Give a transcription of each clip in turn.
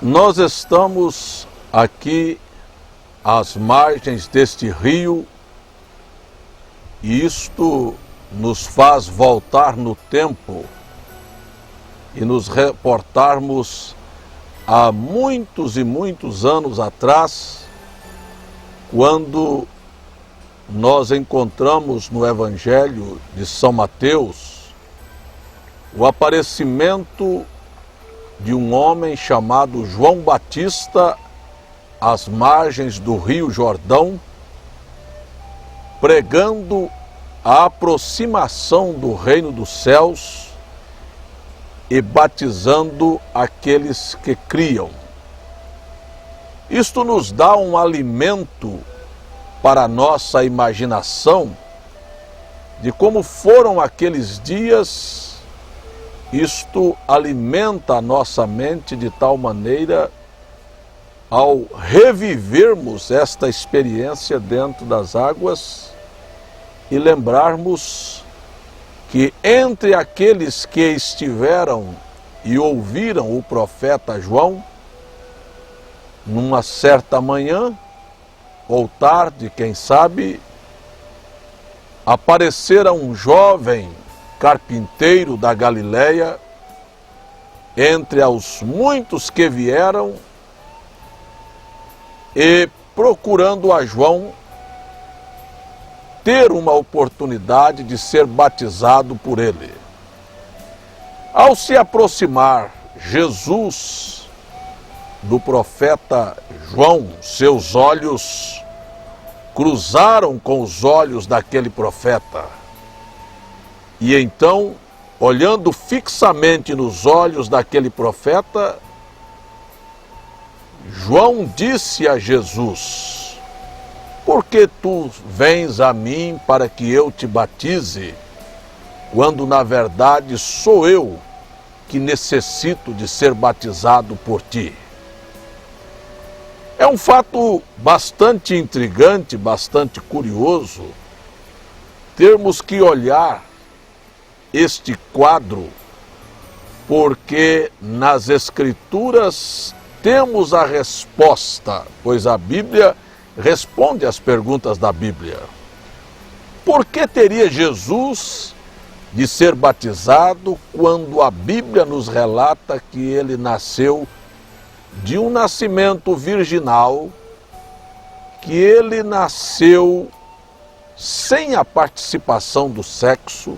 Nós estamos aqui às margens deste rio e isto nos faz voltar no tempo e nos reportarmos há muitos e muitos anos atrás, quando nós encontramos no Evangelho de São Mateus o aparecimento de um homem chamado João Batista às margens do Rio Jordão, pregando a aproximação do reino dos céus e batizando aqueles que criam. Isto nos dá um alimento para a nossa imaginação de como foram aqueles dias. Isto alimenta a nossa mente de tal maneira, ao revivermos esta experiência dentro das águas e lembrarmos que entre aqueles que estiveram e ouviram o profeta João, numa certa manhã, ou tarde, quem sabe, aparecera um jovem carpinteiro da Galileia, entre os muitos que vieram, e procurando a João ter uma oportunidade de ser batizado por ele. Ao se aproximar Jesus do profeta João, seus olhos cruzaram com os olhos daquele profeta. E então, olhando fixamente nos olhos daquele profeta, João disse a Jesus: por que tu vens a mim para que eu te batize, quando na verdade sou eu que necessito de ser batizado por ti? É um fato bastante intrigante, bastante curioso, termos que olhar este quadro, porque nas Escrituras temos a resposta, pois a Bíblia responde às perguntas da Bíblia. Por que teria Jesus de ser batizado quando a Bíblia nos relata que ele nasceu de um nascimento virginal, que ele nasceu sem a participação do sexo,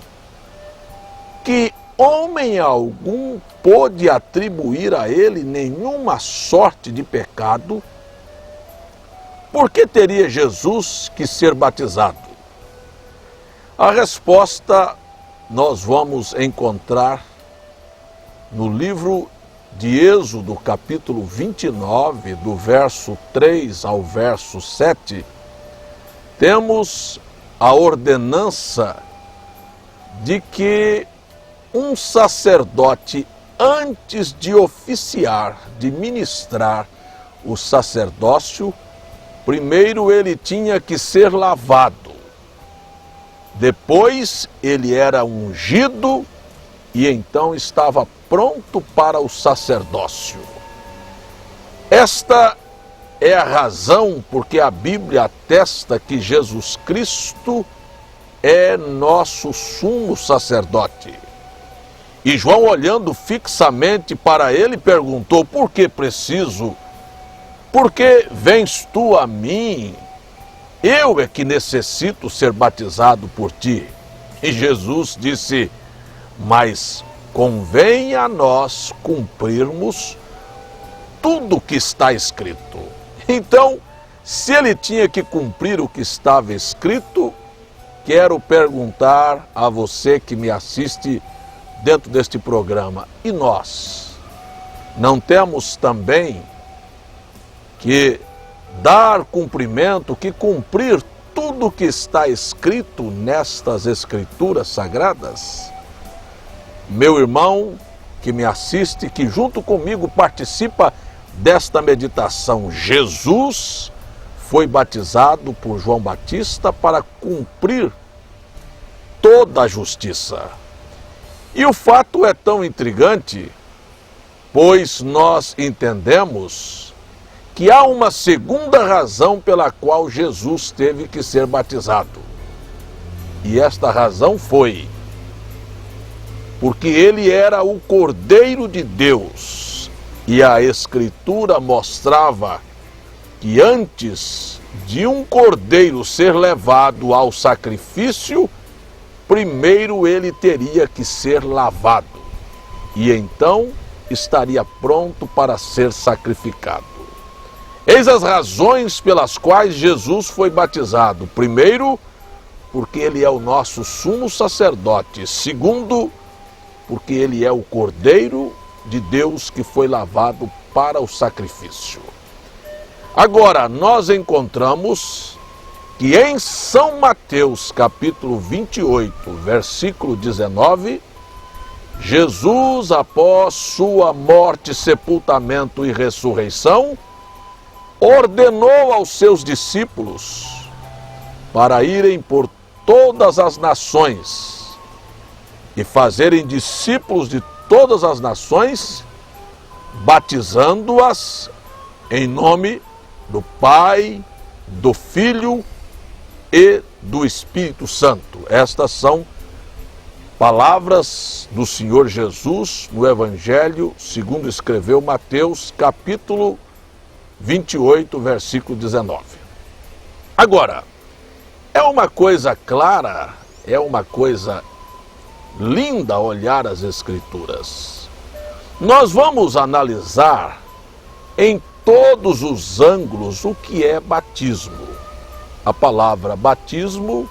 que homem algum pôde atribuir a ele nenhuma sorte de pecado? Por que teria Jesus que ser batizado? A resposta nós vamos encontrar no livro de Êxodo, capítulo 29, do verso 3 ao verso 7, temos a ordenança de que um sacerdote, antes de oficiar, de ministrar o sacerdócio, primeiro ele tinha que ser lavado. Depois ele era ungido e então estava pronto para o sacerdócio. Esta é a razão porque a Bíblia atesta que Jesus Cristo é nosso sumo sacerdote. E João, olhando fixamente para ele, perguntou: por que preciso? Por que vens tu a mim? Eu é que necessito ser batizado por ti. E Jesus disse: mas convém a nós cumprirmos tudo o que está escrito. Então, se ele tinha que cumprir o que estava escrito, quero perguntar a você que me assiste dentro deste programa: e nós? Não temos também que dar cumprimento, que cumprir tudo o que está escrito nestas Escrituras Sagradas? Meu irmão que me assiste, que junto comigo participa desta meditação, Jesus foi batizado por João Batista para cumprir toda a justiça. E o fato é tão intrigante pois nós entendemos que há uma segunda razão pela qual Jesus teve que ser batizado. E esta razão foi porque ele era o Cordeiro de Deus. E a Escritura mostrava que antes de um cordeiro ser levado ao sacrifício, primeiro ele teria que ser lavado. E então estaria pronto para ser sacrificado. Eis as razões pelas quais Jesus foi batizado. Primeiro, porque ele é o nosso sumo sacerdote. Segundo, porque ele é o Cordeiro de Deus que foi lavado para o sacrifício. Agora, nós encontramos que em São Mateus, capítulo 28, versículo 19, Jesus, após sua morte, sepultamento e ressurreição, ordenou aos seus discípulos para irem por todas as nações e fazerem discípulos de todas as nações, batizando-as em nome do Pai, do Filho e do Espírito Santo. Estas são palavras do Senhor Jesus no Evangelho, segundo escreveu Mateus, capítulo 28, versículo 19. Agora, é uma coisa clara, é uma coisa linda olhar as Escrituras. Nós vamos analisar em todos os ângulos o que é batismo. A palavra batismo,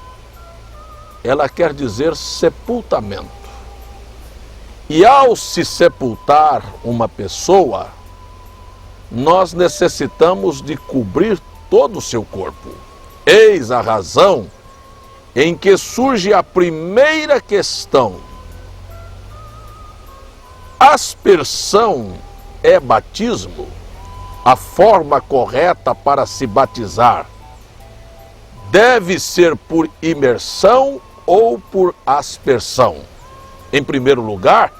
ela quer dizer sepultamento. E ao se sepultar uma pessoa, nós necessitamos de cobrir todo o seu corpo. Eis a razão em que surge a primeira questão. Aspersão é batismo? A forma correta para se batizar deve ser por imersão ou por aspersão? Em primeiro lugar,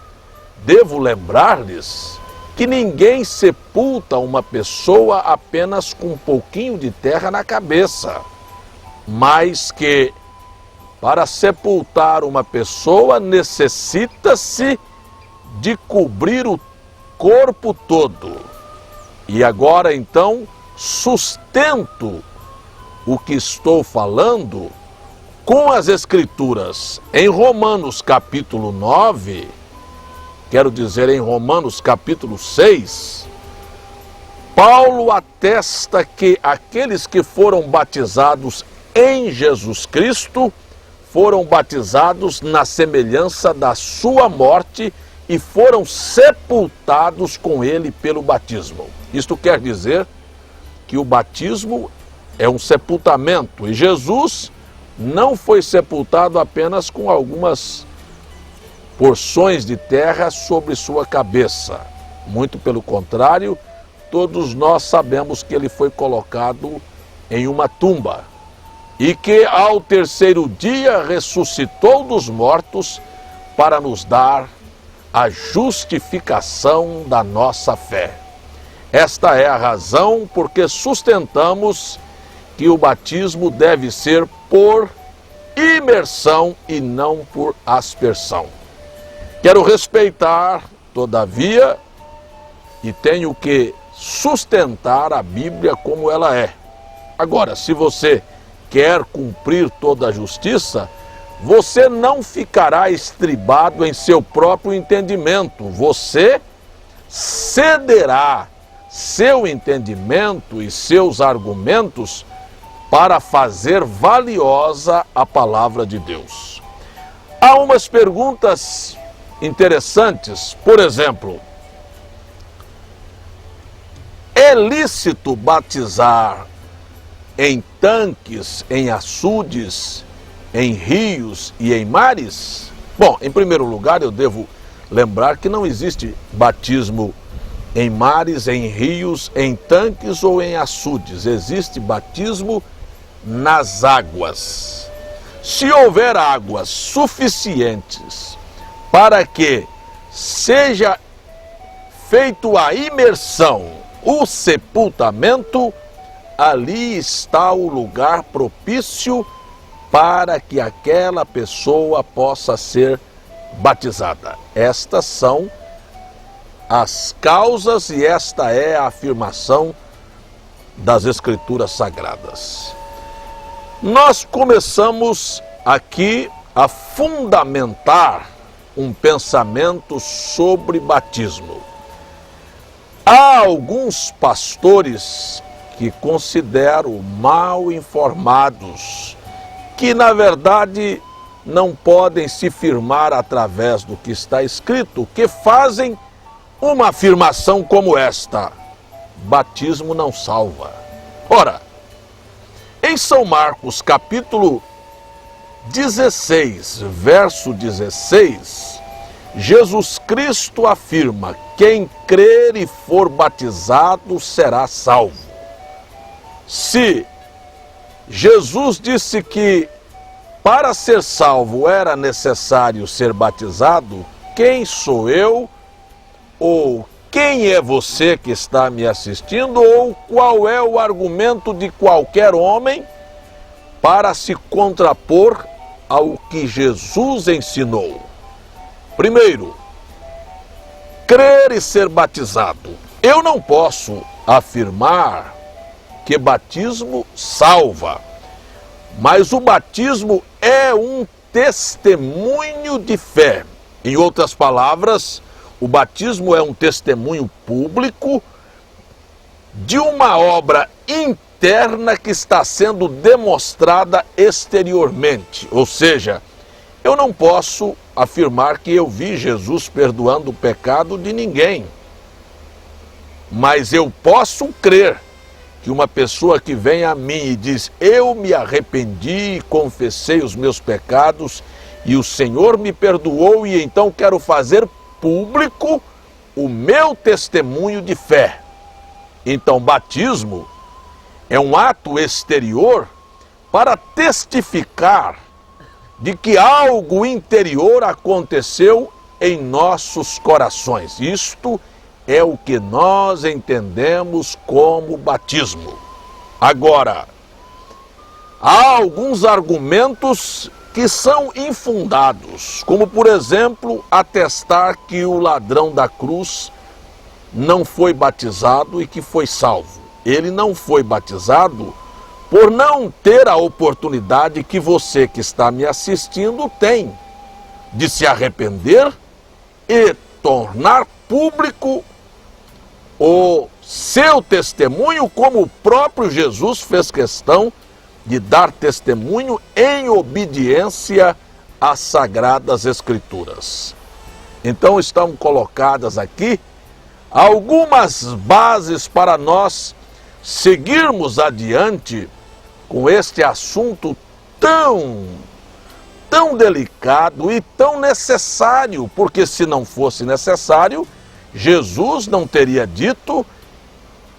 devo lembrar-lhes que ninguém sepulta uma pessoa apenas com um pouquinho de terra na cabeça, mas que para sepultar uma pessoa necessita-se de cobrir o corpo todo. E agora então sustento o que estou falando com as Escrituras. Em Romanos capítulo 9, quero dizer em Romanos capítulo 6, Paulo atesta que aqueles que foram batizados em Jesus Cristo foram batizados na semelhança da sua morte e foram sepultados com ele pelo batismo. Isto quer dizer que o batismo é um sepultamento e Jesus não foi sepultado apenas com algumas porções de terra sobre sua cabeça. Muito pelo contrário, todos nós sabemos que ele foi colocado em uma tumba e que ao terceiro dia ressuscitou dos mortos para nos dar a justificação da nossa fé. Esta é a razão porque sustentamos que o batismo deve ser por imersão e não por aspersão. Quero respeitar, todavia, e tenho que sustentar a Bíblia como ela é. Agora, se você quer cumprir toda a justiça, você não ficará estribado em seu próprio entendimento. Você cederá seu entendimento e seus argumentos para fazer valiosa a palavra de Deus. Há umas perguntas interessantes. Por exemplo, é lícito batizar em tanques, em açudes, em rios e em mares? Bom, em primeiro lugar, eu devo lembrar que não existe batismo em mares, em rios, em tanques ou em açudes. Existe batismo nas águas. Se houver águas suficientes para que seja feito a imersão, o sepultamento, ali está o lugar propício para que aquela pessoa possa ser batizada. Estas são as causas e esta é a afirmação das Escrituras Sagradas. Nós começamos aqui a fundamentar um pensamento sobre batismo. Há alguns pastores que considero mal informados, que na verdade não podem se firmar através do que está escrito, que fazem uma afirmação como esta: batismo não salva. Ora, em São Marcos capítulo 16, verso 16, Jesus Cristo afirma: quem crer e for batizado será salvo. Se Jesus disse que para ser salvo era necessário ser batizado, quem sou eu, ou quem é você que está me assistindo, ou qual é o argumento de qualquer homem para se contrapor ao que Jesus ensinou? Primeiro, crer e ser batizado. Eu não posso afirmar que batismo salva, mas o batismo é um testemunho de fé. Em outras palavras, o batismo é um testemunho público de uma obra interna que está sendo demonstrada exteriormente. Ou seja, eu não posso afirmar que eu vi Jesus perdoando o pecado de ninguém, mas eu posso crer que uma pessoa que vem a mim e diz: eu me arrependi e confessei os meus pecados e o Senhor me perdoou e então quero fazer público o meu testemunho de fé. Então, batismo é um ato exterior para testificar de que algo interior aconteceu em nossos corações. Isto é o que nós entendemos como batismo. Agora, há alguns argumentos que são infundados, como por exemplo, atestar que o ladrão da cruz não foi batizado e que foi salvo. Ele não foi batizado por não ter a oportunidade que você que está me assistindo tem de se arrepender e tornar público o seu testemunho, como o próprio Jesus fez questão de dar testemunho em obediência às Sagradas Escrituras. Então estão colocadas aqui algumas bases para nós seguirmos adiante com este assunto tão delicado e tão necessário, porque se não fosse necessário, Jesus não teria dito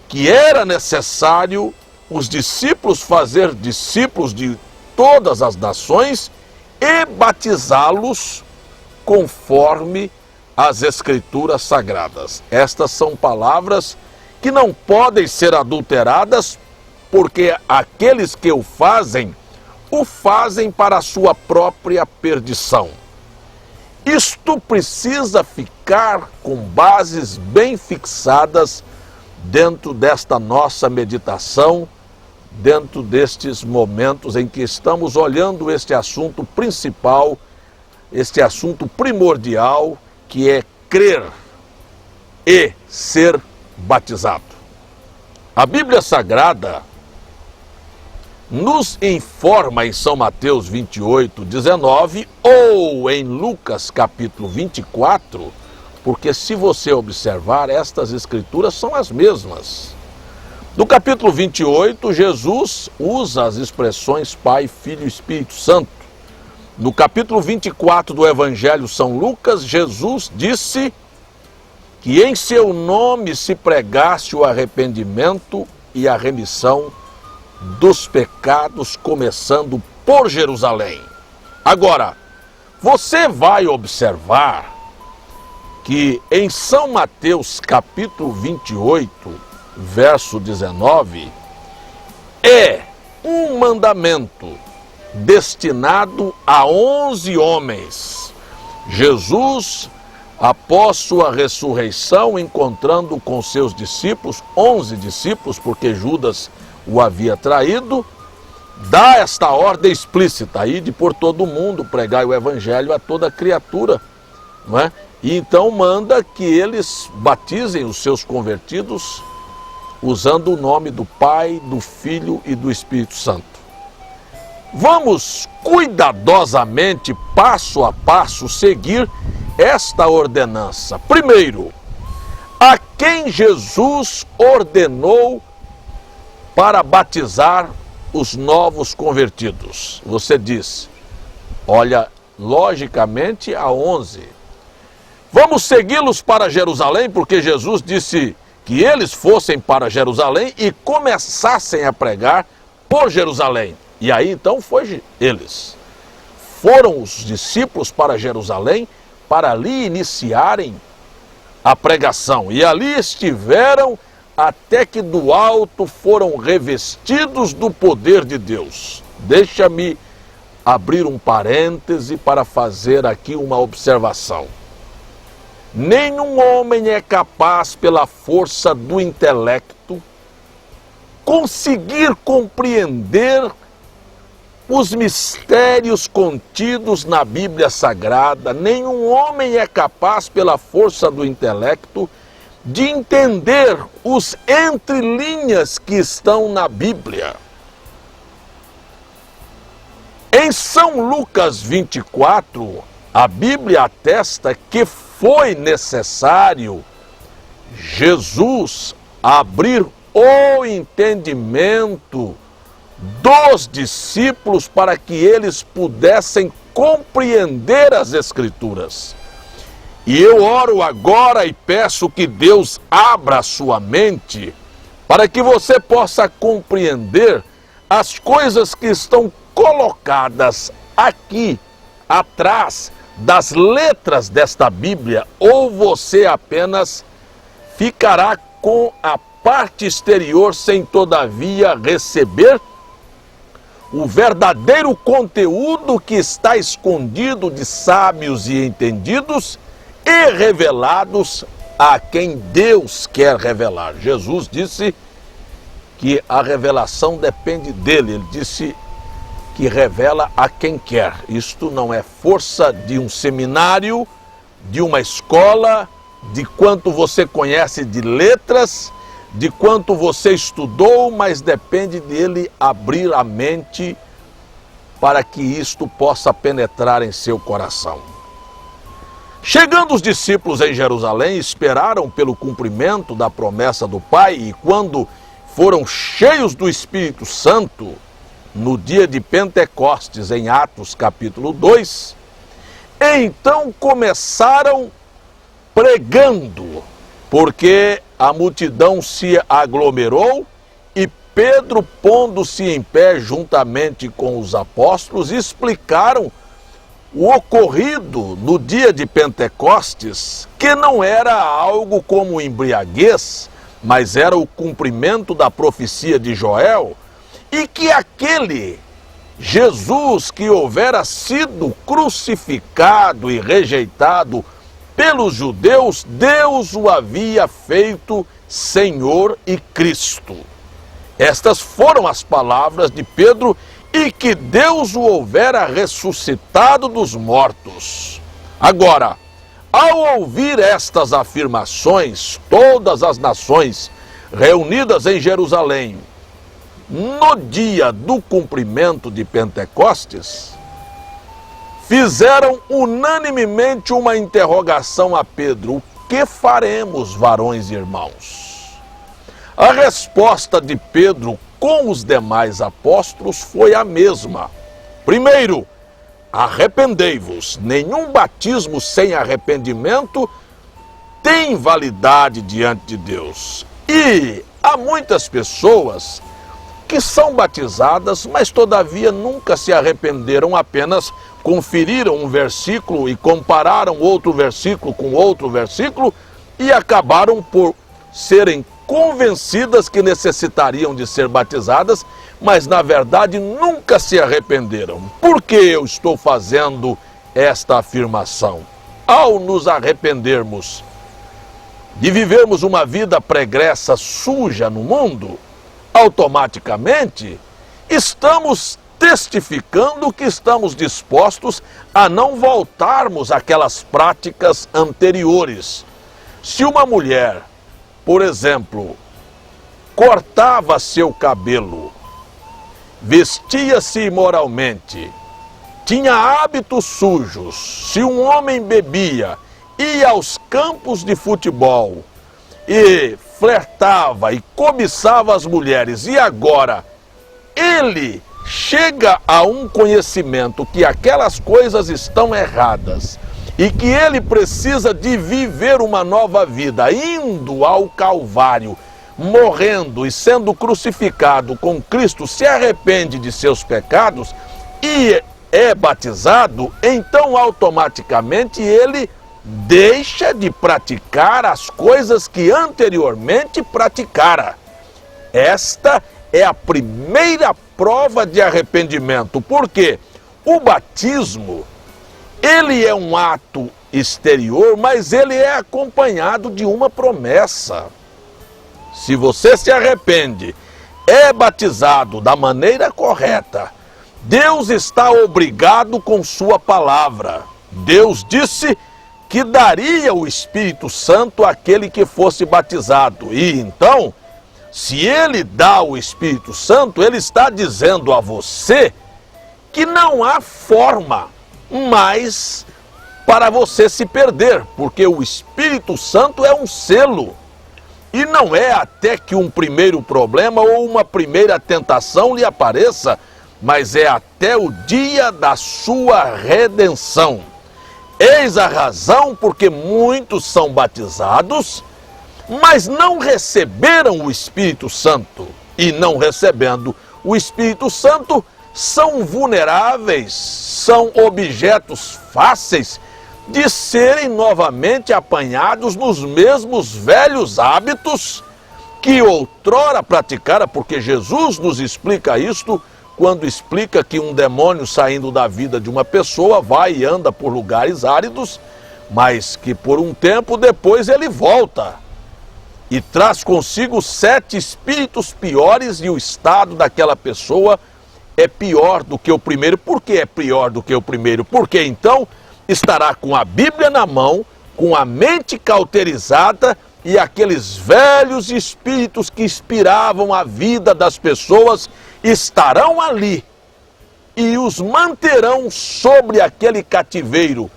que era necessário os discípulos fazer discípulos de todas as nações e batizá-los conforme as Escrituras Sagradas. Estas são palavras que não podem ser adulteradas, porque aqueles que o fazem para a sua própria perdição. Isto precisa ficar com bases bem fixadas dentro desta nossa meditação, dentro destes momentos em que estamos olhando este assunto principal, este assunto primordial, que é crer e ser batizado. A Bíblia Sagrada nos informa em São Mateus 28, 19 ou em Lucas capítulo 24, porque se você observar, estas escrituras são as mesmas. No capítulo 28, Jesus usa as expressões Pai, Filho e Espírito Santo. No capítulo 24 do Evangelho São Lucas, Jesus disse que em seu nome se pregasse o arrependimento e a remissão dos pecados, começando por Jerusalém. Agora, você vai observar que em São Mateus capítulo 28, verso 19, é um mandamento destinado a 11 homens. Jesus, após sua ressurreição, encontrando com seus discípulos, 11 discípulos, porque Judas o havia traído, dá esta ordem explícita: ide por todo o mundo, pregai o evangelho a toda criatura, não é? E então manda que eles batizem os seus convertidos usando o nome do Pai, do Filho e do Espírito Santo. Vamos cuidadosamente, passo a passo, seguir esta ordenança. Primeiro, a quem Jesus ordenou para batizar os novos convertidos? Você diz, olha, logicamente a 11. Vamos segui-los para Jerusalém, porque Jesus disse que eles fossem para Jerusalém e começassem a pregar por Jerusalém. E aí então foi eles. Foram os discípulos para Jerusalém para ali iniciarem a pregação. E ali estiveram até que do alto foram revestidos do poder de Deus. Deixa-me abrir um parêntese para fazer aqui uma observação. Nenhum homem é capaz, pela força do intelecto, conseguir compreender os mistérios contidos na Bíblia Sagrada. Nenhum homem é capaz, pela força do intelecto, de entender os entrelinhas que estão na Bíblia. Em São Lucas 24, a Bíblia atesta que foi necessário Jesus abrir o entendimento dos discípulos para que eles pudessem compreender as Escrituras. E eu oro agora e peço que Deus abra a sua mente para que você possa compreender as coisas que estão colocadas aqui atrás das letras desta Bíblia, ou você apenas ficará com a parte exterior sem todavia receber o verdadeiro conteúdo que está escondido de sábios e entendidos e revelados a quem Deus quer revelar. Jesus disse que a revelação depende dele. Ele disse que revela a quem quer. Isto não é força de um seminário, de uma escola, de quanto você conhece de letras, de quanto você estudou, mas depende dele abrir a mente para que isto possa penetrar em seu coração. Chegando os discípulos em Jerusalém, esperaram pelo cumprimento da promessa do Pai, e quando foram cheios do Espírito Santo, no dia de Pentecostes, em Atos capítulo 2, então começaram pregando, porque a multidão se aglomerou e Pedro, pondo-se em pé juntamente com os apóstolos, explicaram o ocorrido no dia de Pentecostes, que não era algo como embriaguez, mas era o cumprimento da profecia de Joel, e que aquele Jesus que houvera sido crucificado e rejeitado pelos judeus, Deus o havia feito Senhor e Cristo. Estas foram as palavras de Pedro, e que Deus o houvera ressuscitado dos mortos. Agora, ao ouvir estas afirmações, todas as nações reunidas em Jerusalém, no dia do cumprimento de Pentecostes, fizeram unanimemente uma interrogação a Pedro: o que faremos, varões e irmãos? A resposta de Pedro com os demais apóstolos foi a mesma. Primeiro, arrependei-vos. Nenhum batismo sem arrependimento tem validade diante de Deus. E há muitas pessoas que são batizadas, mas todavia nunca se arrependeram, apenas conferiram um versículo e compararam outro versículo com outro versículo e acabaram por serem convencidas que necessitariam de ser batizadas, mas na verdade nunca se arrependeram. Por que eu estou fazendo esta afirmação? Ao nos arrependermos de vivermos uma vida pregressa, suja no mundo, automaticamente estamos testificando que estamos dispostos a não voltarmos àquelas práticas anteriores. Se uma mulher, por exemplo, cortava seu cabelo, vestia-se imoralmente, tinha hábitos sujos, se um homem bebia, ia aos campos de futebol e flertava e cobiçava as mulheres, e agora ele chega a um conhecimento que aquelas coisas estão erradas e que ele precisa de viver uma nova vida, indo ao Calvário, morrendo e sendo crucificado com Cristo, se arrepende de seus pecados e é batizado, então automaticamente ele deixa de praticar as coisas que anteriormente praticara. Esta é a primeira prova de arrependimento, porque o batismo, ele é um ato exterior, mas ele é acompanhado de uma promessa. Se você se arrepende, é batizado da maneira correta, Deus está obrigado com sua palavra. Deus disse que daria o Espírito Santo àquele que fosse batizado. E então, se ele dá o Espírito Santo, ele está dizendo a você que não há forma mais para você se perder, porque o Espírito Santo é um selo. E não é até que um primeiro problema ou uma primeira tentação lhe apareça, mas é até o dia da sua redenção. Eis a razão porque muitos são batizados, mas não receberam o Espírito Santo. E não recebendo o Espírito Santo, são vulneráveis, são objetos fáceis de serem novamente apanhados nos mesmos velhos hábitos que outrora praticara, porque Jesus nos explica isto quando explica que um demônio saindo da vida de uma pessoa vai e anda por lugares áridos, mas que por um tempo depois ele volta e traz consigo 7 espíritos piores, e o estado daquela pessoa é pior do que o primeiro. Por que é pior do que o primeiro? Porque então estará com a Bíblia na mão, com a mente cauterizada, e aqueles velhos espíritos que inspiravam a vida das pessoas estarão ali e os manterão sobre aquele cativeiro,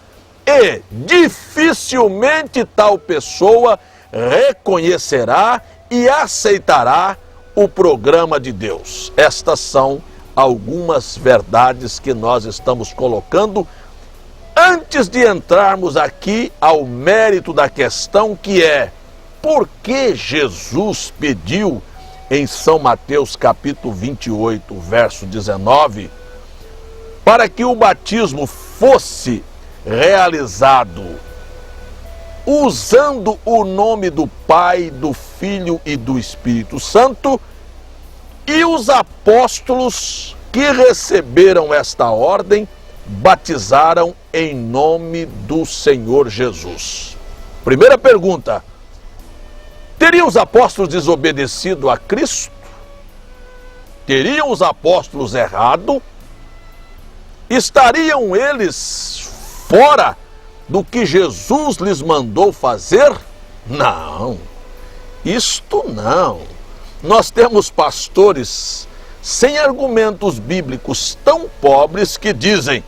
e dificilmente tal pessoa reconhecerá e aceitará o programa de Deus. Estas são algumas verdades que nós estamos colocando antes de entrarmos aqui ao mérito da questão, que é: por que Jesus pediu em São Mateus capítulo 28, verso 19, para que o batismo fosse realizado usando o nome do Pai, do Filho e do Espírito Santo, e os apóstolos que receberam esta ordem batizaram em nome do Senhor Jesus? Primeira pergunta: teriam os apóstolos desobedecido a Cristo? Teriam os apóstolos errado? Estariam eles fora do que Jesus lhes mandou fazer? Não, isto não. Nós temos pastores sem argumentos bíblicos tão pobres que dizem: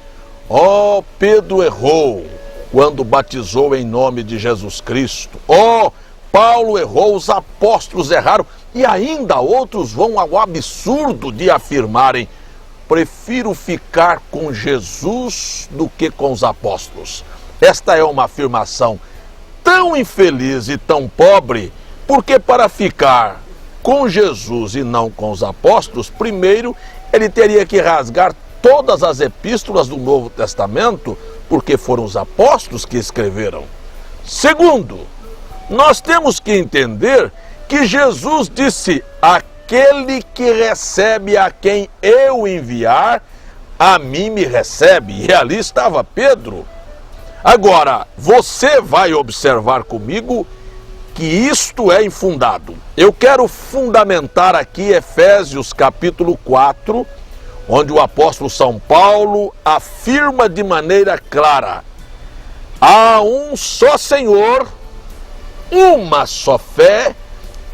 ó, Pedro errou quando batizou em nome de Jesus Cristo. Ó, Paulo errou, os apóstolos erraram. E ainda outros vão ao absurdo de afirmarem: prefiro ficar com Jesus do que com os apóstolos. Esta é uma afirmação tão infeliz e tão pobre, porque para ficar com Jesus e não com os apóstolos, primeiro, ele teria que rasgar todas as epístolas do Novo Testamento, porque foram os apóstolos que escreveram. Segundo, nós temos que entender que Jesus disse: aquele que recebe a quem eu enviar, a mim me recebe. E ali estava Pedro. Agora, você vai observar comigo que isto é infundado. Eu quero fundamentar aqui Efésios capítulo 4, onde o apóstolo São Paulo afirma de maneira clara: há um só Senhor, uma só fé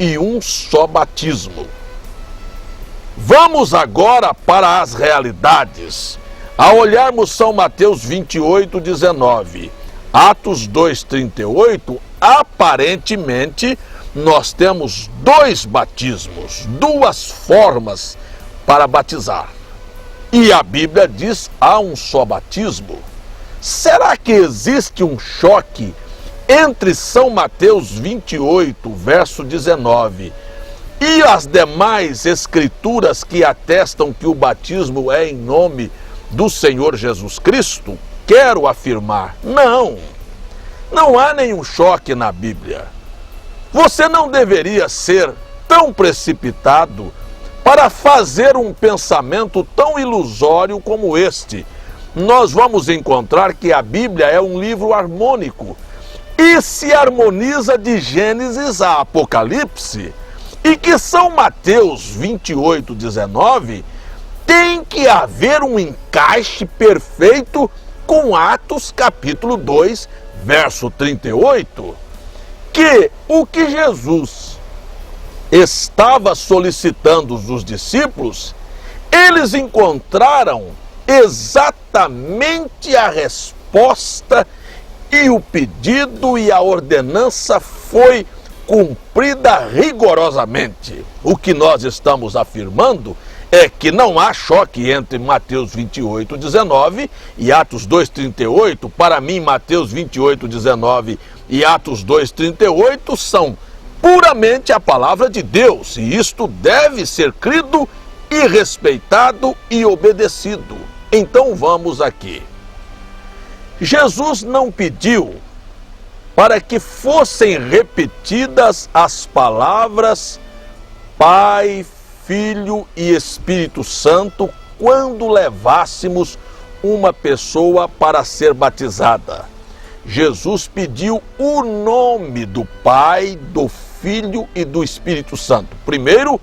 e um só batismo. Vamos agora para as realidades. Ao olharmos São Mateus 28, 19, Atos 2, 38, aparentemente nós temos dois batismos, duas formas para batizar. E a Bíblia diz: há um só batismo. Será que existe um choque entre São Mateus 28, verso 19, e as demais escrituras que atestam que o batismo é em nome do Senhor Jesus Cristo? Quero afirmar: não há nenhum choque na Bíblia. Você não deveria ser tão precipitado para fazer um pensamento tão ilusório como este. Nós vamos encontrar que a Bíblia é um livro harmônico e se harmoniza de Gênesis a Apocalipse, e que São Mateus 28, 19 tem que haver um encaixe perfeito com Atos capítulo 2, verso 38, que o que Jesus estava solicitando dos discípulos, eles encontraram exatamente a resposta, e o pedido e a ordenança foi cumprida rigorosamente. O que nós estamos afirmando é que não há choque entre Mateus 28, 19 e Atos 2, 38. Para mim, Mateus 28, 19 e Atos 2, 38 são puramente a palavra de Deus, e isto deve ser crido e respeitado e obedecido. Então vamos aqui. Jesus não pediu para que fossem repetidas as palavras Pai, Filho e Espírito Santo quando levássemos uma pessoa para ser batizada. Jesus pediu o nome do Pai, do Filho e do Espírito Santo. Primeiro,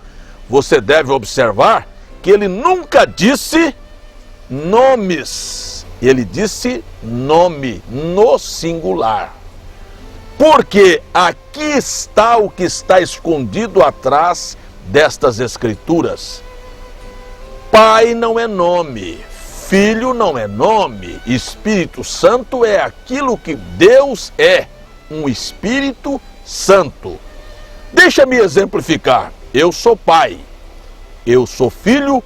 você deve observar que ele nunca disse nomes. Ele disse nome no singular. Porque aqui está o que está escondido atrás destas escrituras. Pai não é nome, Filho não é nome, Espírito Santo é aquilo que Deus é, um Espírito Santo. Deixa-me exemplificar. Eu sou pai, eu sou filho,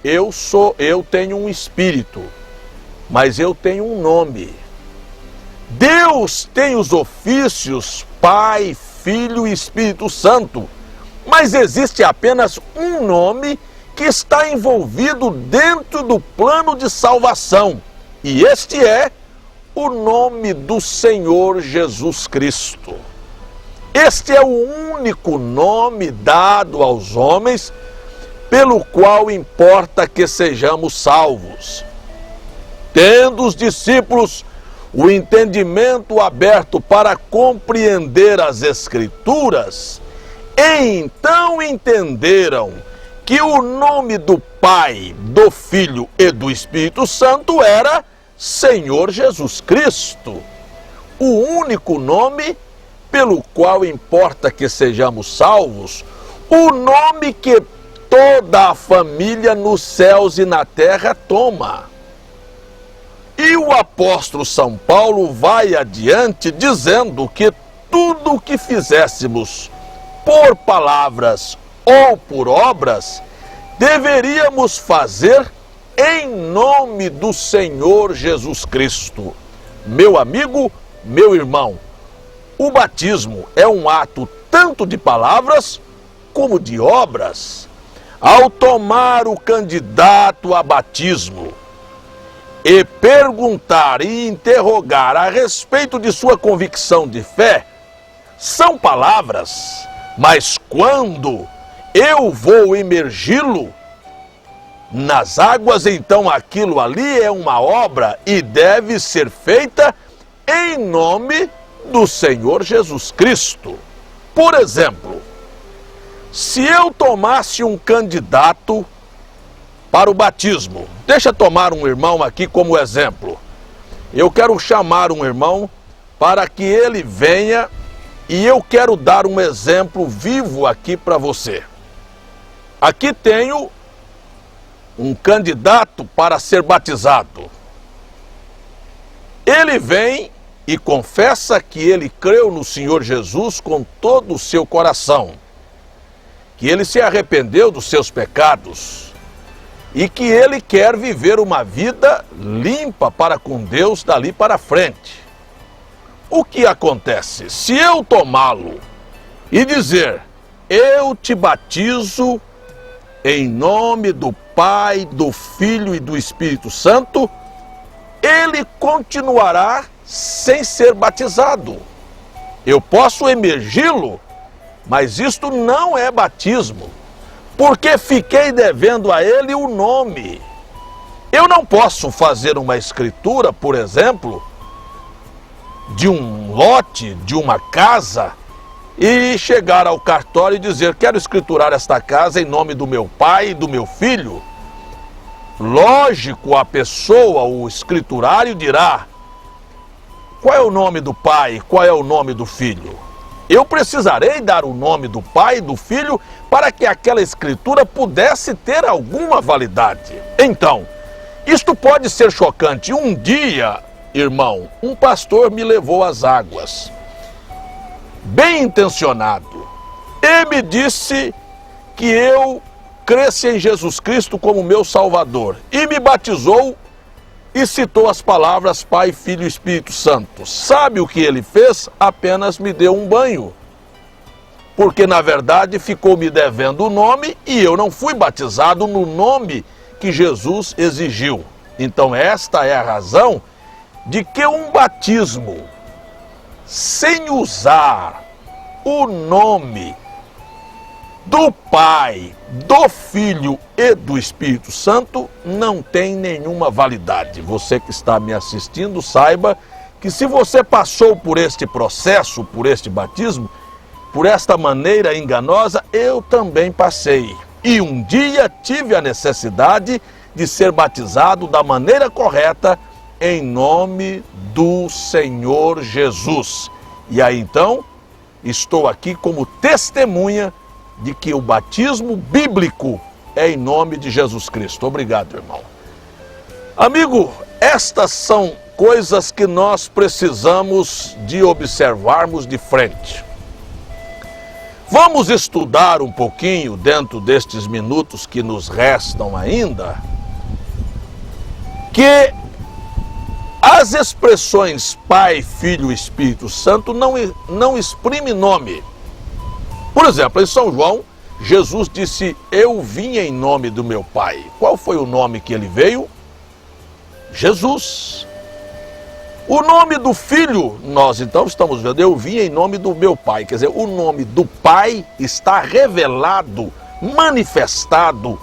eu tenho um espírito, mas eu tenho um nome. Deus tem os ofícios Pai, Filho e Espírito Santo, mas existe apenas um nome que está envolvido dentro do plano de salvação, e este é o nome do Senhor Jesus Cristo. Este é o único nome dado aos homens pelo qual importa que sejamos salvos. Tendo os discípulos o entendimento aberto para compreender as Escrituras, então entenderam que o nome do Pai, do Filho e do Espírito Santo era Senhor Jesus Cristo, o único nome pelo qual importa que sejamos salvos, o nome que toda a família nos céus e na terra toma. E o apóstolo São Paulo vai adiante dizendo que tudo o que fizéssemos por palavras ou por obras, deveríamos fazer em nome do Senhor Jesus Cristo. Meu amigo, meu irmão, o batismo é um ato tanto de palavras como de obras, ao tomar o candidato a batismo e perguntar e interrogar a respeito de sua convicção de fé, são palavras, mas quando eu vou imergi-lo nas águas, então aquilo ali é uma obra e deve ser feita em nome do Senhor Jesus Cristo. Por exemplo, se eu tomasse um candidato para o batismo, deixa eu tomar um irmão aqui como exemplo. Eu quero chamar um irmão para que ele venha e eu quero dar um exemplo vivo aqui para você. Aqui tenho um candidato para ser batizado. Ele vem e confessa que ele creu no Senhor Jesus com todo o seu coração, que ele se arrependeu dos seus pecados e que ele quer viver uma vida limpa para com Deus dali para frente. O que acontece? Se eu tomá-lo e dizer, eu te batizo em nome do Pai, do Filho e do Espírito Santo, ele continuará sem ser batizado. Eu posso emergi-lo, mas isto não é batismo, porque fiquei devendo a ele o nome. Eu não posso fazer uma escritura, por exemplo, de um lote, de uma casa, e chegar ao cartório e dizer, quero escriturar esta casa em nome do meu pai e do meu filho. Lógico, a pessoa, o escriturário dirá, qual é o nome do pai, qual é o nome do filho? Eu precisarei dar o nome do pai e do filho para que aquela escritura pudesse ter alguma validade. Então, isto pode ser chocante. Um dia, irmão, um pastor me levou às águas, bem intencionado, e me disse que eu cresce em Jesus Cristo como meu Salvador, e me batizou e citou as palavras Pai, Filho e Espírito Santo. Sabe o que ele fez? Apenas me deu um banho, porque na verdade ficou me devendo o nome e eu não fui batizado no nome que Jesus exigiu. Então esta é a razão de que um batismo sem usar o nome do Pai, do Filho e do Espírito Santo não tem nenhuma validade. Você que está me assistindo, saiba que se você passou por este processo, por este batismo, por esta maneira enganosa, eu também passei. E um dia tive a necessidade de ser batizado da maneira correta, em nome do Senhor Jesus. E aí então, estou aqui como testemunha de que o batismo bíblico é em nome de Jesus Cristo. Obrigado, irmão. Amigo, estas são coisas que nós precisamos de observarmos de frente. Vamos estudar um pouquinho, dentro destes minutos que nos restam ainda, que as expressões Pai, Filho e Espírito Santo não exprimem nome. Por exemplo, em São João, Jesus disse, eu vim em nome do meu Pai. Qual foi o nome que ele veio? Jesus. O nome do Filho, nós então estamos vendo, eu vim em nome do meu Pai. Quer dizer, o nome do Pai está revelado, manifestado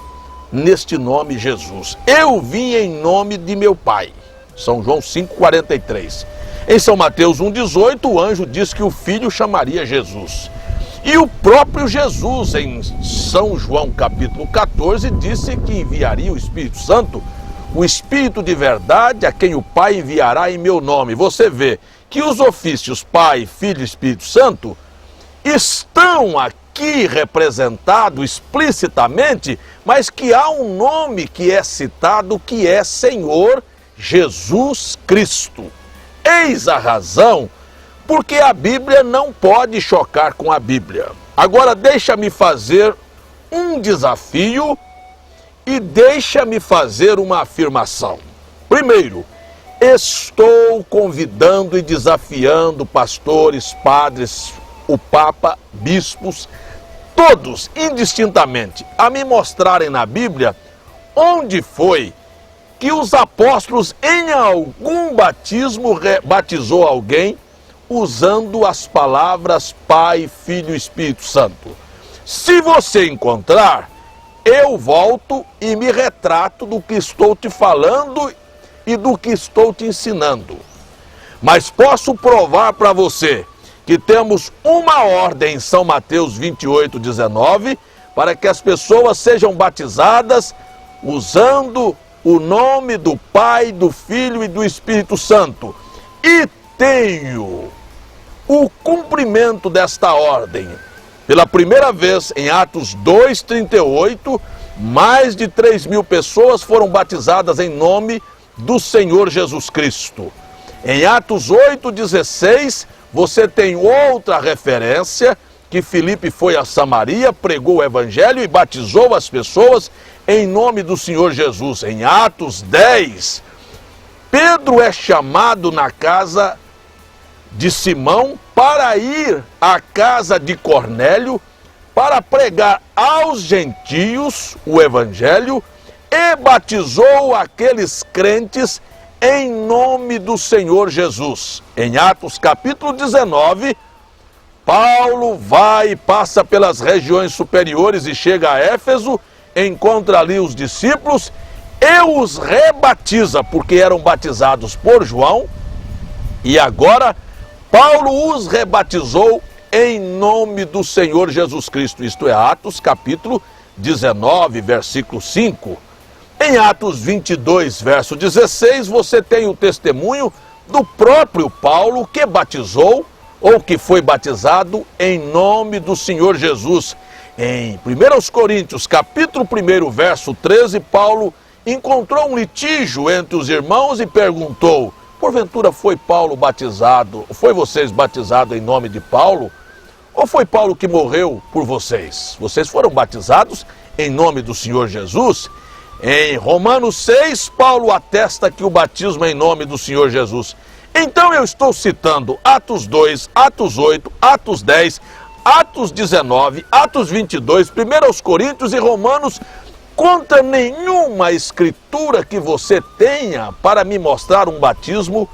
neste nome Jesus. Eu vim em nome de meu Pai. São João 5,43. Em São Mateus 1,18, o anjo diz que o Filho chamaria Jesus. E o próprio Jesus, em São João capítulo 14, disse que enviaria o Espírito Santo, o Espírito de verdade, a quem o Pai enviará em meu nome. Você vê que os ofícios Pai, Filho e Espírito Santo estão aqui representados explicitamente, mas que há um nome que é citado, que é Senhor Jesus Cristo. Eis a razão porque a Bíblia não pode chocar com a Bíblia. Agora deixa-me fazer um desafio e deixa-me fazer uma afirmação. Primeiro, estou convidando e desafiando pastores, padres, o Papa, bispos, todos, indistintamente, a me mostrarem na Bíblia onde foi que os apóstolos em algum batismo batizou alguém usando as palavras Pai, Filho e Espírito Santo. Se você encontrar, eu volto e me retrato do que estou te falando e do que estou te ensinando. Mas posso provar para você que temos uma ordem em São Mateus 28:19 para que as pessoas sejam batizadas usando o nome do Pai, do Filho e do Espírito Santo. E tenho o cumprimento desta ordem. Pela primeira vez, em Atos 2:38, mais de 3.000 pessoas foram batizadas em nome do Senhor Jesus Cristo. Em Atos 8:16, você tem outra referência, que Filipe foi a Samaria, pregou o Evangelho e batizou as pessoas em nome do Senhor Jesus. Em Atos 10, Pedro é chamado na casa de Simão para ir à casa de Cornélio para pregar aos gentios o Evangelho e batizou aqueles crentes em nome do Senhor Jesus. Em Atos capítulo 19, Paulo vai e passa pelas regiões superiores e chega a Éfeso, encontra ali os discípulos e os rebatiza, porque eram batizados por João, e agora Paulo os rebatizou em nome do Senhor Jesus Cristo. Isto é Atos capítulo 19, versículo 5. Em Atos 22, verso 16, você tem o testemunho do próprio Paulo que batizou ou que foi batizado em nome do Senhor Jesus. Em 1 Coríntios, capítulo 1, verso 13, Paulo encontrou um litígio entre os irmãos e perguntou: porventura foi Paulo batizado, foi vocês batizados em nome de Paulo? Ou foi Paulo que morreu por vocês? Vocês foram batizados em nome do Senhor Jesus? Em Romanos 6, Paulo atesta que o batismo é em nome do Senhor Jesus. Então eu estou citando Atos 2, Atos 8, Atos 10, Atos 19, Atos 22, 1 Coríntios e Romanos, contra nenhuma escritura que você tenha para me mostrar um batismo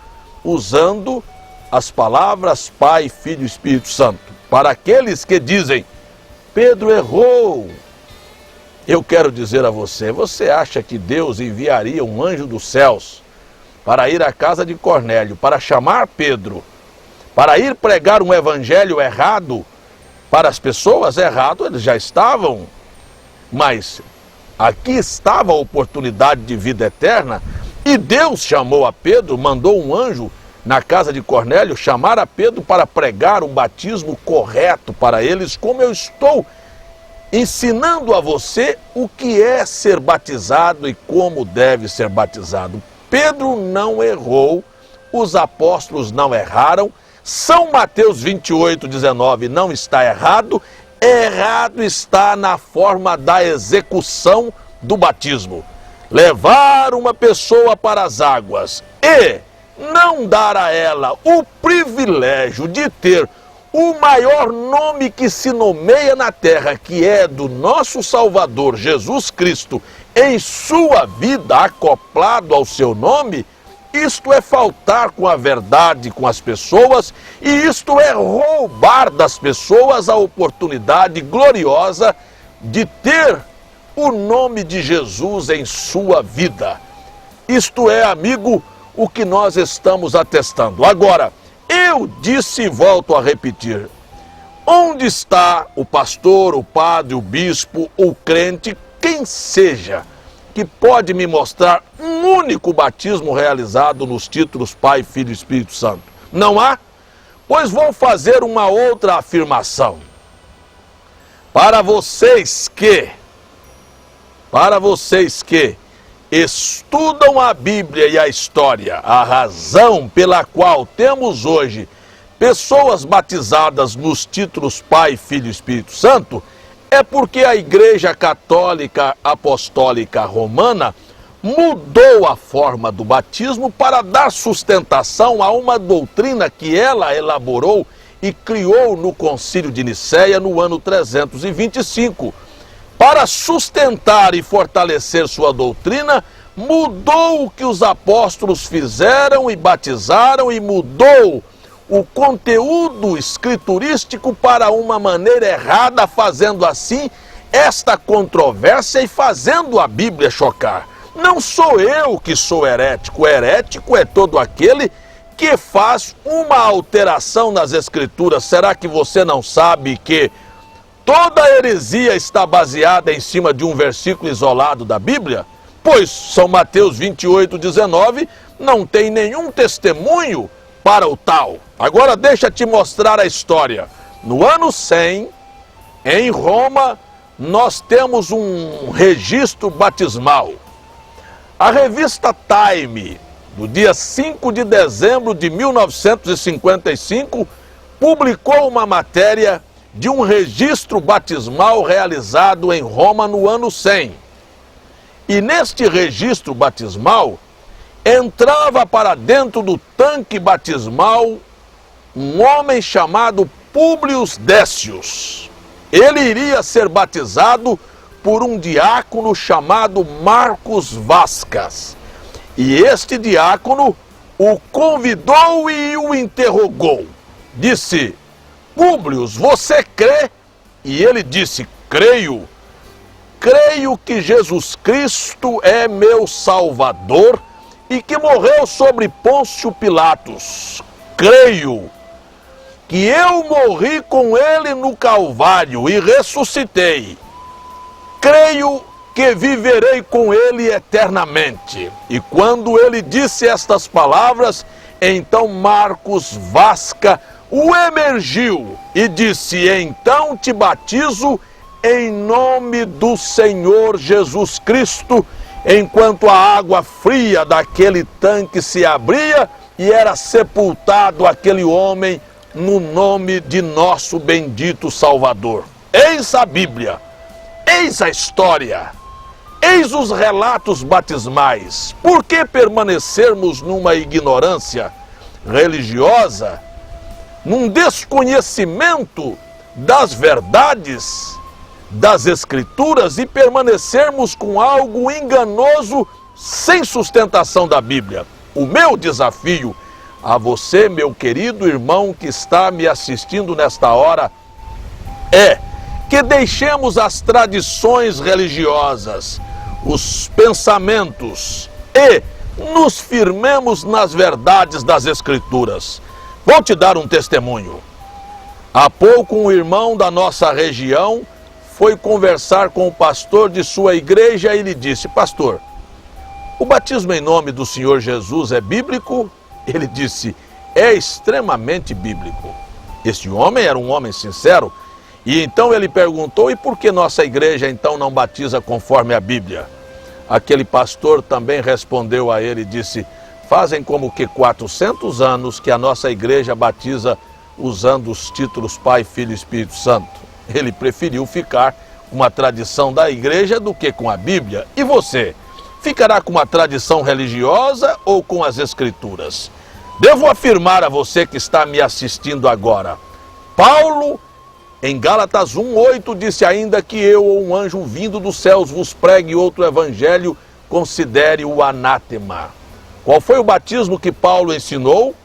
usando as palavras Pai, Filho e Espírito Santo. Para aqueles que dizem, Pedro errou, eu quero dizer a você, você acha que Deus enviaria um anjo dos céus para ir à casa de Cornélio, para chamar Pedro, para ir pregar um evangelho errado para as pessoas? Errado eles já estavam, mas aqui estava a oportunidade de vida eterna, e Deus chamou a Pedro, mandou um anjo na casa de Cornélio chamar a Pedro para pregar um batismo correto para eles, como eu estou ensinando a você o que é ser batizado e como deve ser batizado. Pedro não errou, os apóstolos não erraram, São Mateus 28:19 não está errado, errado está na forma da execução do batismo. Levar uma pessoa para as águas e não dar a ela o privilégio de ter o maior nome que se nomeia na terra, que é do nosso Salvador Jesus Cristo, em sua vida acoplado ao seu nome, isto é faltar com a verdade com as pessoas, e isto é roubar das pessoas a oportunidade gloriosa de ter o nome de Jesus em sua vida. Isto é, amigo, o que nós estamos atestando. Agora, eu disse e volto a repetir, onde está o pastor, o padre, o bispo, o crente, quem seja, que pode me mostrar um único batismo realizado nos títulos Pai, Filho e Espírito Santo? Não há? Pois vou fazer uma outra afirmação. Para vocês que estudam a Bíblia e a história, a razão pela qual temos hoje pessoas batizadas nos títulos Pai, Filho e Espírito Santo é porque a Igreja Católica Apostólica Romana mudou a forma do batismo para dar sustentação a uma doutrina que ela elaborou e criou no Concílio de Nicéia no ano 325. Para sustentar e fortalecer sua doutrina, mudou o que os apóstolos fizeram e batizaram e mudou o conteúdo escriturístico para uma maneira errada, fazendo assim esta controvérsia e fazendo a Bíblia chocar. Não sou eu que sou herético, herético é todo aquele que faz uma alteração nas Escrituras. Será que você não sabe que toda heresia está baseada em cima de um versículo isolado da Bíblia? Pois São Mateus 28:19 não tem nenhum testemunho para o tal. Agora deixa te mostrar a história. No ano 100, em Roma, nós temos um registro batismal. A revista Time, no dia 5 de dezembro de 1955, publicou uma matéria de um registro batismal realizado em Roma no ano 100. E neste registro batismal, entrava para dentro do tanque batismal um homem chamado Públio Décius. Ele iria ser batizado por um diácono chamado Marcos Vascas. E este diácono o convidou e o interrogou. Disse: Públio, você crê? E ele disse: creio. Creio que Jesus Cristo é meu Salvador e que morreu sobre Pôncio Pilatos. Creio que eu morri com ele no Calvário e ressuscitei. Creio que viverei com ele eternamente. E quando ele disse estas palavras, então Marcos Vasca o emergiu e disse: então te batizo em nome do Senhor Jesus Cristo, enquanto a água fria daquele tanque se abria e era sepultado aquele homem no nome de nosso bendito Salvador. Eis a Bíblia, eis a história, eis os relatos batismais. Por que permanecermos numa ignorância religiosa, num desconhecimento das verdades das Escrituras e permanecermos com algo enganoso sem sustentação da Bíblia? O meu desafio a você, meu querido irmão que está me assistindo nesta hora, é que deixemos as tradições religiosas, os pensamentos e nos firmemos nas verdades das Escrituras. Vou te dar um testemunho. Há pouco um irmão da nossa região foi conversar com o pastor de sua igreja e lhe disse: pastor, o batismo em nome do Senhor Jesus é bíblico? Ele disse: é extremamente bíblico. Este homem era um homem sincero e então ele perguntou: e por que nossa igreja então não batiza conforme a Bíblia? Aquele pastor também respondeu a ele e disse: fazem como que 400 anos que a nossa igreja batiza usando os títulos Pai, Filho e Espírito Santo. Ele preferiu ficar com a tradição da igreja do que com a Bíblia. E você? Ficará com a tradição religiosa ou com as Escrituras? Devo afirmar a você que está me assistindo agora. Paulo, em Gálatas 1:8, disse ainda que eu ou um anjo vindo dos céus vos pregue outro evangelho, considere o anátema. Qual foi o batismo que Paulo ensinou?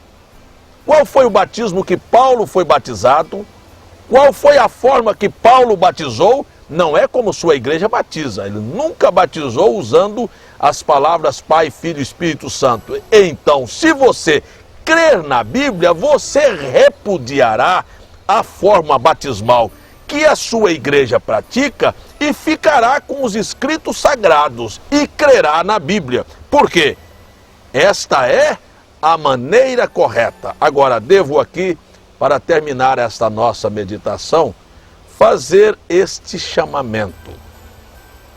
Qual foi o batismo que Paulo foi batizado? Qual foi a forma que Paulo batizou? Não é como sua igreja batiza. Ele nunca batizou usando as palavras Pai, Filho e Espírito Santo. Então, se você crer na Bíblia, você repudiará a forma batismal que a sua igreja pratica e ficará com os escritos sagrados e crerá na Bíblia. Por quê? Esta é a maneira correta. Agora, devo aqui, para terminar esta nossa meditação, fazer este chamamento.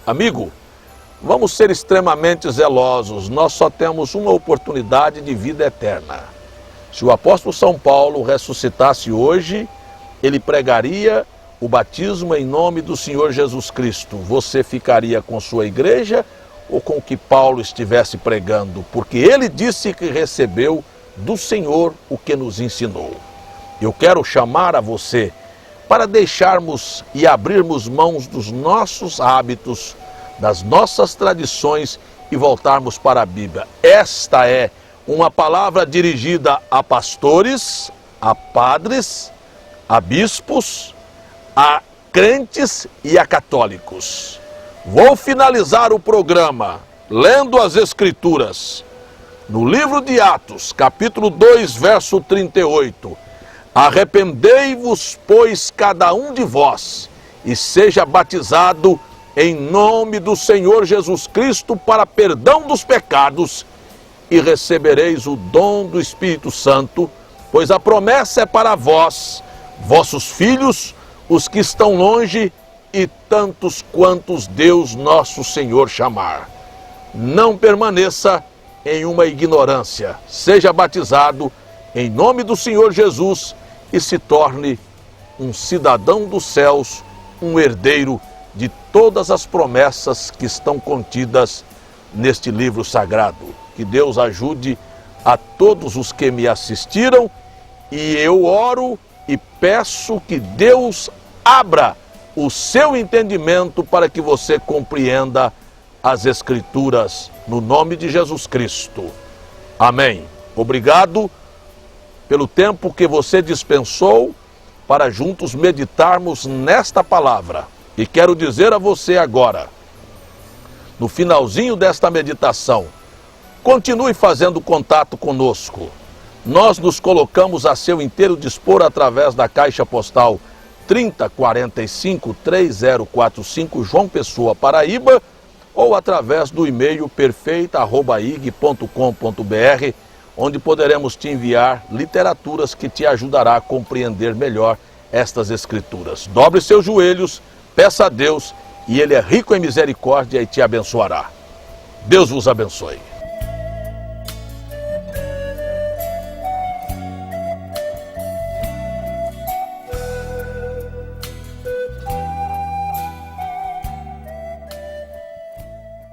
Amigo, vamos ser extremamente zelosos. Nós só temos uma oportunidade de vida eterna. Se o apóstolo São Paulo ressuscitasse hoje, ele pregaria o batismo em nome do Senhor Jesus Cristo. Você ficaria com sua igreja ou com o que Paulo estivesse pregando? Porque ele disse que recebeu do Senhor o que nos ensinou. Eu quero chamar a você para deixarmos e abrirmos mãos dos nossos hábitos, das nossas tradições e voltarmos para a Bíblia. Esta é uma palavra dirigida a pastores, a padres, a bispos, a crentes e a católicos. Vou finalizar o programa lendo as Escrituras. No livro de Atos, capítulo 2, verso 38. Arrependei-vos, pois, cada um de vós, e seja batizado em nome do Senhor Jesus Cristo para perdão dos pecados, e recebereis o dom do Espírito Santo, pois a promessa é para vós, vossos filhos, os que estão longe, e tantos quantos Deus nosso Senhor chamar. Não permaneça em uma ignorância. Seja batizado em nome do Senhor Jesus e se torne um cidadão dos céus, um herdeiro de todas as promessas que estão contidas neste livro sagrado. Que Deus ajude a todos os que me assistiram, e eu oro e peço que Deus abra o seu entendimento para que você compreenda as Escrituras, no nome de Jesus Cristo. Amém. Obrigado pelo tempo que você dispensou para juntos meditarmos nesta palavra. E quero dizer a você agora, no finalzinho desta meditação, continue fazendo contato conosco. Nós nos colocamos a seu inteiro dispor através da Caixa Postal 3045-3045, João Pessoa, Paraíba, ou através do e-mail perfeita@ig.com.br, onde poderemos te enviar literaturas que te ajudará a compreender melhor estas Escrituras. Dobre seus joelhos, peça a Deus, e Ele é rico em misericórdia e te abençoará. Deus vos abençoe.